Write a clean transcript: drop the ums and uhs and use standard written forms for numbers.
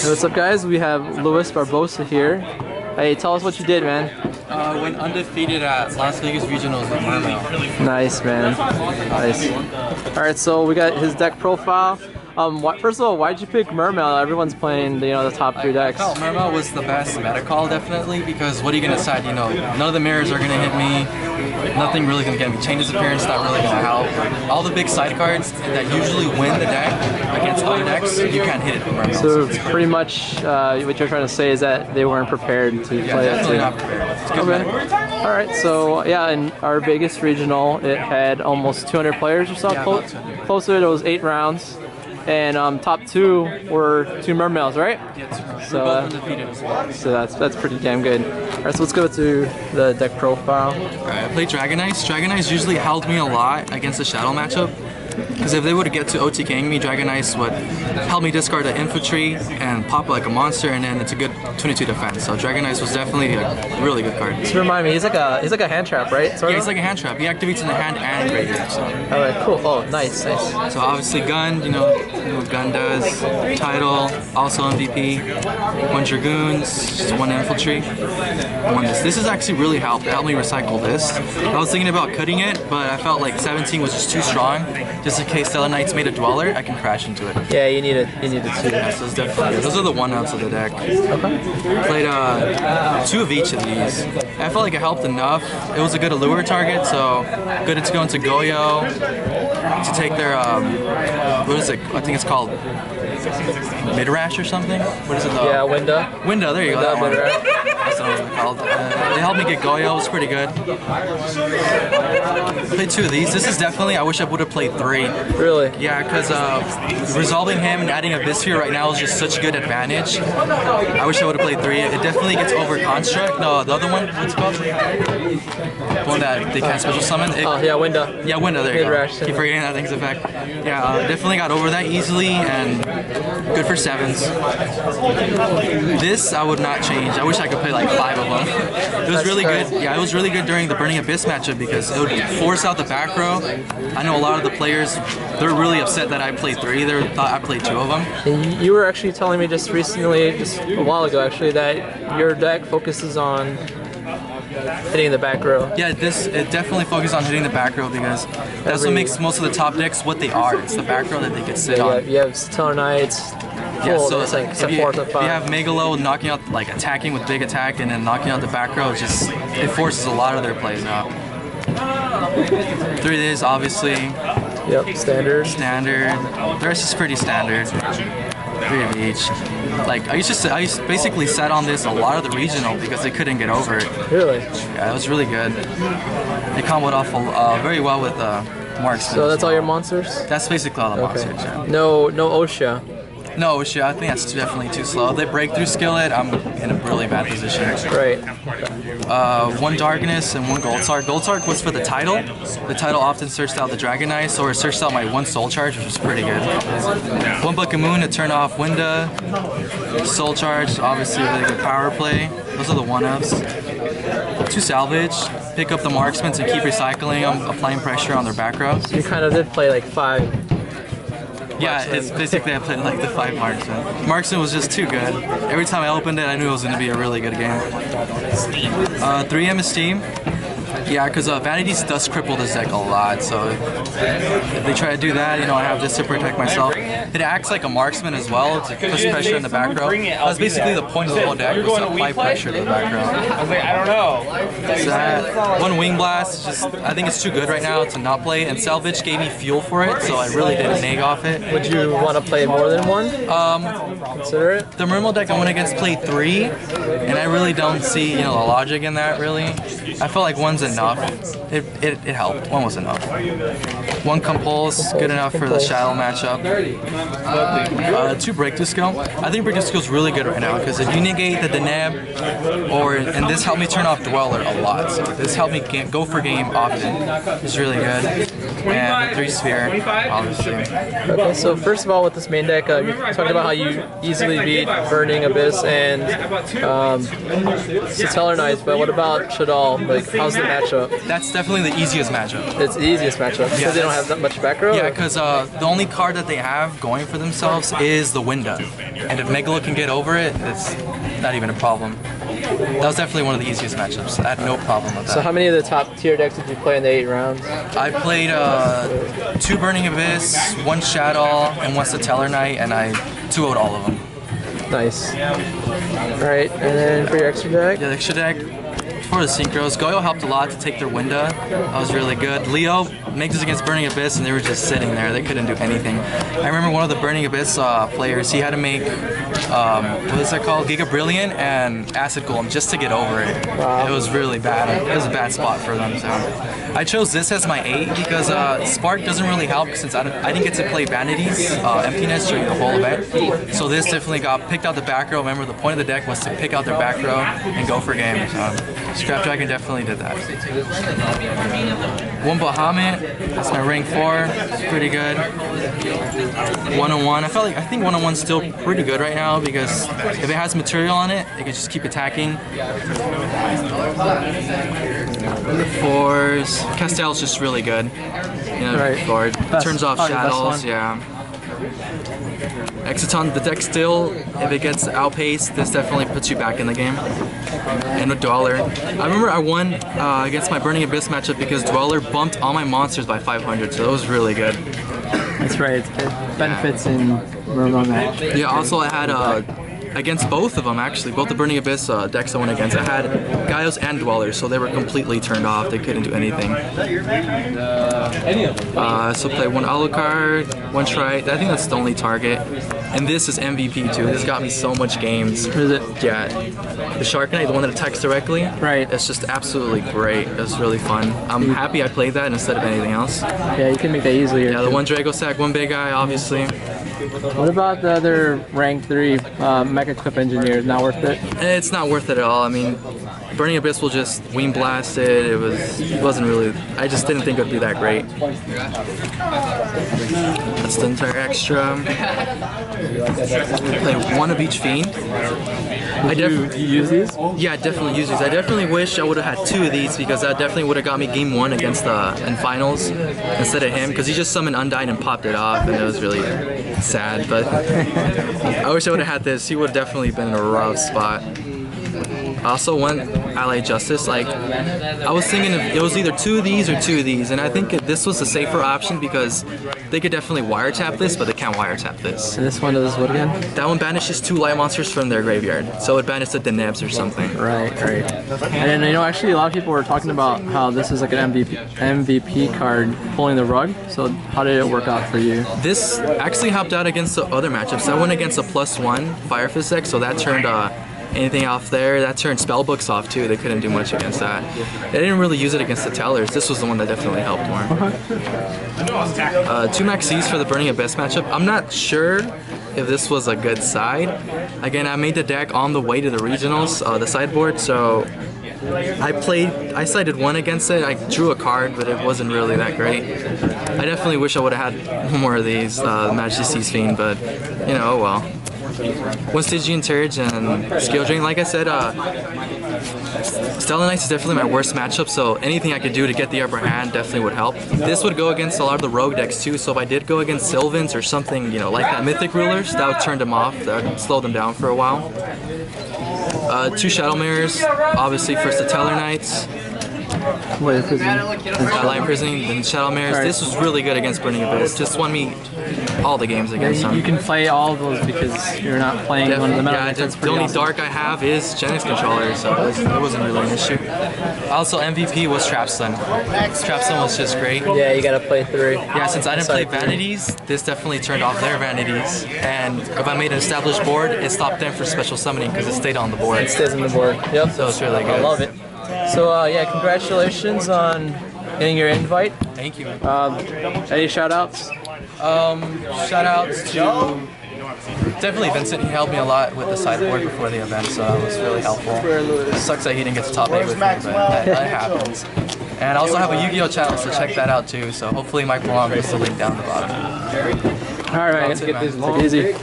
Hey, what's up, guys? We have Luis Barbosa here. Hey, tell us what you did, man. Went undefeated at Las Vegas Regionals with Mermails. Nice, man. Nice. Alright, so we got his deck profile. First of all, why'd you pick Mermail? Everyone's playing, the top 3 decks. I felt Mermail was the best meta call, definitely, because what are you going to decide? None of the mirrors are going to hit me. Nothing really going to get me. Chain Disappearance not really going to help. All the big side cards that usually win the deck against other decks, you can't hit it with Mermail. So pretty much what you're trying to say is that they weren't prepared to play it. Yeah, definitely not prepared. It's good meta. Alright, so yeah, in our Vegas regional, it had almost 200 players or so. Yeah, Close to it, it was 8 rounds. And top 2 were 2 Mermails, right? Yeah, 2 Mermails. So, we're both undefeated as well. So that's pretty damn good. Alright, so let's go to the deck profile. Alright, I played Dragon Ice. Dragon Ice usually held me a lot against the Shadow matchup. Because if they would get to OTKing me, Dragon Ice would help me discard the infantry and pop like a monster, and then it's a good 22 defense. So Dragon Ice was definitely a really good card. Just remind me, he's like a hand trap, right? Yeah, he's like a hand trap. He activates in the hand and graveyard. So. Alright, cool. Oh, nice, nice. So obviously Gun, you know what Gun does. Title, also MVP. 1 Dragoons, just 1 infantry. This has actually really helped. It helped me recycle this. I was thinking about cutting it, but I felt like 17 was just too strong. Just in case Stellar Knights made a Dweller, I can crash into it. Yeah, you need it too. Yeah, so it's definitely those are the 1-ups of the deck. Okay. Played 2 of each of these. I felt like it helped enough. It was a good allure target, so good to go into Goyo to take their what is it? I think it's called Midrash or something. What is it though? Yeah, Winda. Winda, there you go. That one. That's what it was called. They helped me get Goyo. It was pretty good. Played 2 of these. This is definitely. I wish I would have played 3. Really? Yeah, because resolving him and adding Abyss Sphere right now is just such a good advantage. I wish I would have played 3. It definitely gets over Construct. No, the other one. What's it called? The one that they can't special summon. Yeah, Winda. Yeah, Winda. There you go. Keep Yeah. forgetting that thing's effect. Yeah, definitely got over that easily and good for 7s. This I would not change. I wish I could play like 5 of them. It was really good. Yeah, it was really good during the Burning Abyss matchup because it would force out the back row. I know a lot of the players, they're really upset that I played 3. They thought I played 2 of them. And you were actually telling me just recently, just a while ago actually, that your deck focuses on hitting the back row. Yeah, it definitely focuses on hitting the back row because that's what makes most of the top decks what they are. It's the back row that they can sit on. You have Stellar Knights. Yeah, so it's like if you 4 to 5. have Megalo knocking out, like attacking with big attack and then knocking out the back row, it forces a lot of their plays out. 3 days, obviously. Yep, standard. Standard. The rest is pretty standard. 3 of each. Like I used to basically sat on this a lot of the regional because they couldn't get over it. Really? Yeah, it was really good. They comboed off very well with Marksman. So that's all your monsters? That's basically all the monsters. Yeah. No OSHA. No, OSHA, I think that's definitely too slow. They breakthrough skill it, I'm in a really bad position. Right. 1 Darkness and 1 Gold Sark. Gold Sark was for the title. The title often searched out the Dragon Ice or searched out my 1 Soul Charge, which was pretty good. 1 Book of Moon to turn off Winda. Soul Charge, obviously really good power play. Those are the 1-ups. 2 Salvage. Pick up the Marksmen to keep recycling them, applying pressure on their back row. So you kind of did play like 5. Yeah, it's basically I played like the 5 Marksman. Marksman was just too good. Every time I opened it, I knew it was going to be a really good game. 3M Esteem. Yeah, because Vanity does cripple this deck a lot, so if they try to do that, I have this to protect myself. It acts like a marksman as well to push pressure in the back row. That's basically the point of the whole deck, was to apply pressure to the back row. I was like, I don't know. So that 1 Wing Blast, I think it's too good right now to not play, and Salvage gave me fuel for it, so I really didn't nag off it. Would you want to play more than 1? Consider it? The Mermail deck I went against played 3, and I really don't see the logic in that really. I felt like 1's enough. It helped. 1 was enough. 1 Compulse, good enough for the Shadow matchup. 2 Breakthrough Skill. I think Breakthrough Skill is really good right now because if you negate the Deneb, and this helped me turn off Dweller a lot. So this helped me go for game often. It's really good. And 3 Sphere, obviously. Okay, so first of all, with this main deck, you talked about how you easily beat Burning Abyss and Stellar Knights, but what about Shadal? Like, how's the matchup? That's definitely the easiest matchup. It's the easiest matchup because they don't don't have that much back row? Yeah, because the only card that they have going for themselves is the Winda. And if Megalo can get over it, it's not even a problem. That was definitely one of the easiest matchups. I had no problem with that. So how many of the top tier decks did you play in the 8 rounds? I played 2 Burning Abyss, 1 Shadow, and 1 Stellar Knight, and I 2-0'd all of them. Nice. Alright, and then for your extra deck? Yeah, the extra deck, for the Synchros, Goyo helped a lot to take their Winda. That was really good. Leo makes us against Burning Abyss, and they were just sitting there. They couldn't do anything. I remember one of the Burning Abyss players, he had to make, what is that called? Giga Brilliant and Acid Golem just to get over it. Wow. It was really bad. It was a bad spot for them. So I chose this as my 8 because Spark doesn't really help since I didn't get to play Vanities, Emptiness during the whole event. So this definitely got picked out the back row. Remember, the point of the deck was to pick out their back row and go for game. So Scrap Dragon definitely did that. 1 Bahamut, that's my rank 4, it's pretty good. 101, I think 101's still pretty good right now because if it has material on it, it can just keep attacking. The 4s, Castell's just really good. You know, right. Forward. Turns off shadows, yeah. Exiton, the deck still, if it gets outpaced, this definitely puts you back in the game. And with Dweller, I remember I won against my Burning Abyss matchup because Dweller bumped all my monsters by 500, so that was really good. That's right, it benefits in Mermail match. Yeah, also I had against both of them actually, both the Burning Abyss decks I went against, I had Gaios and Dwellers, so they were completely turned off, they couldn't do anything. So play 1 Alucard, 1 Trite, I think that's the only target. And this is MVP too, this got me so much games. What is it? Yeah, the Shark Knight, the one that attacks directly. Right. It's just absolutely great, it was really fun. I'm happy I played that instead of anything else. Yeah, you can make that easier. Yeah, the 1 Dragosack, 1 big guy, obviously. What about the other rank 3 Mecha Clip Engineers? Not worth it? It's not worth it at all. I mean, Burning Abyss will just Wing Blast it. It wasn't really, I just didn't think it would be that great. That's the entire extra. Play 1 of each Fiend. You use these? Yeah, I definitely use these. I definitely wish I would have had 2 of these because that definitely would have got me game 1 against in finals instead of him because he just summoned Undyne and popped it off and it was really sad, but I wish I would have had this. He would have definitely been in a rough spot. I also won Allied Justice. Like, I was thinking if it was either 2 of these or 2 of these, and I think this was a safer option because they could definitely wiretap this, but they can't wiretap this. And this one does what again? That one banishes 2 light monsters from their graveyard, so it banishes the Denebs or something. Right, right. And you know, actually, a lot of people were talking about how this is like an MVP card pulling the rug. So how did it work out for you? This actually helped out against the other matchups. I went against a +1 Fire Fist deck, so that turned anything off there. That turned Spellbooks off too. They couldn't do much against that. They didn't really use it against the Tellers. This was the one that definitely helped more. 2 Maxis for the Burning Abyss matchup. I'm not sure if this was a good side. Again, I made the deck on the way to the regionals, the sideboard, so I sided 1 against it. I drew a card, but it wasn't really that great. I definitely wish I would have had more of these Majesty's Fiend, but you know, oh well. 1 Stygian Turge and Skill Drain. Like I said, Stellar Knights is definitely my worst matchup, so anything I could do to get the upper hand definitely would help. This would go against a lot of the rogue decks too, so if I did go against Sylvans or something, you know, like that Mythic Rulers, that would turn them off, that would slow them down for a while. 2 Shadow Mirrors, obviously for Stellar Knights. Light Imprisoning, then Shadow Mirrors. Right. This was really good against Burning Abyss. Just won me all the games against them. You can play all of those because you're not playing one of the metal. Yeah, the only awesome. Dark I have is Genex Controller, so it wasn't really an issue. Also, MVP was Trapstun. Trapstun was just great. Yeah, you gotta play 3. Yeah, since I didn't play Vanities, this definitely turned off their Vanities. And if I made an established board, it stopped them for special summoning because it stayed on the board. It stays on the board. Yep. So it's really good. I love it. So yeah, congratulations on getting your invite. Thank you. Any shout-outs? Shout-outs to definitely Vincent. He helped me a lot with the sideboard before the event, so that was really helpful. It sucks that he didn't get to top 8 with me, but that happens. And I also have a Yu-Gi-Oh channel, so check that out too. So hopefully Mike Balan puts the link down the bottom. All right, let's get this easy.